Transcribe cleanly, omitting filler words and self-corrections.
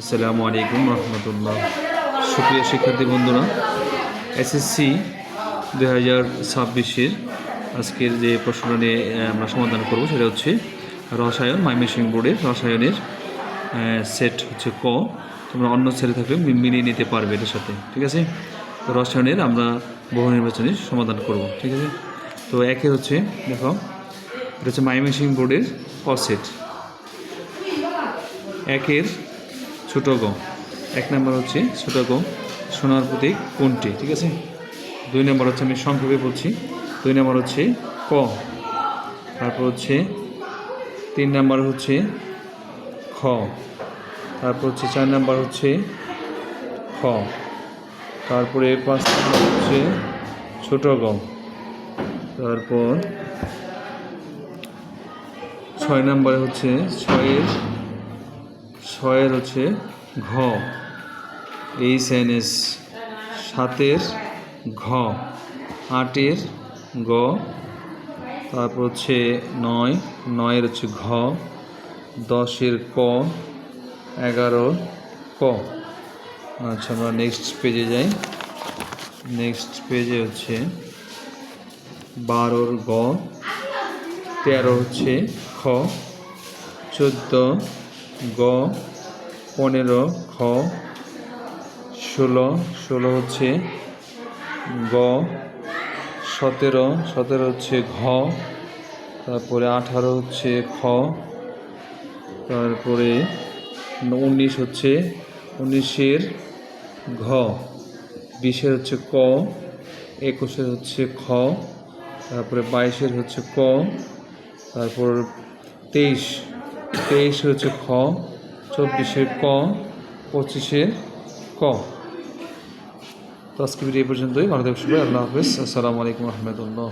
আসসালামু আলাইকুম রহমতুল্লাহ। সুপ্রিয় শিক্ষার্থী বন্ধুরা, এসএসসি 2026-এর আজকের যে প্রশ্নটা নিয়ে আমরা সমাধান করব সেটা হচ্ছে রসায়ন, ময়মনসিংহ বোর্ডের রসায়নের সেট হচ্ছে ক। তোমরা অন্য সেটে থাকলে মিলিয়ে নিতে পারবে এটার সাথে, ঠিক আছে? তো রসায়নের আমরা বহু নির্বাচনের সমাধান করব, ঠিক আছে? তো একের হচ্ছে, দেখো, এটা হচ্ছে ময়মনসিংহ বোর্ডের ক সেট। একের ছোট গ, এক নম্বর হচ্ছে ছোট গ, সোনার প্রতীক কোনটি, ঠিক আছে? দুই নম্বর হচ্ছে, আমি সংক্ষেপে বলছি, দুই নম্বর হচ্ছে ক, তারপর হচ্ছে তিন নম্বর হচ্ছে খ, তারপর হচ্ছে চার নম্বর হচ্ছে খ, তারপরে পাঁচ নম্বর হচ্ছে ছোট গ, তারপর ছয় নম্বরে হচ্ছে ছয়ের হচ্ছে ঘ, এইচএনএস, সাতের ঘ, আটের গ, তারপর হচ্ছে নয়ের হচ্ছে ঘ, 10-এর ক, 11-র ক। আচ্ছা, আমরা নেক্সট পেজে যাই। নেক্সট পেজে হচ্ছে 12-র গ, 13 হচ্ছে খ, 14 গ, 15 খ, 16 হচ্ছে গ, 17 হচ্ছে ঘ, তারপরে 18 হচ্ছে খ, তারপরে 19 হচ্ছে 19-এর ঘ, 20-এর হচ্ছে ক, 21-এর হচ্ছে খ, তারপরে 22-এর হচ্ছে ক, তারপর 23 হচ্ছে খ, 24-এর ক, 25-এর ক। তো আজকে ভিডিও এই পর্যন্তই। ভালো থাকবেন সবাই। আল্লাহ হাফেজ। আসসালামু আলাইকুম রহমতুল্লাহ।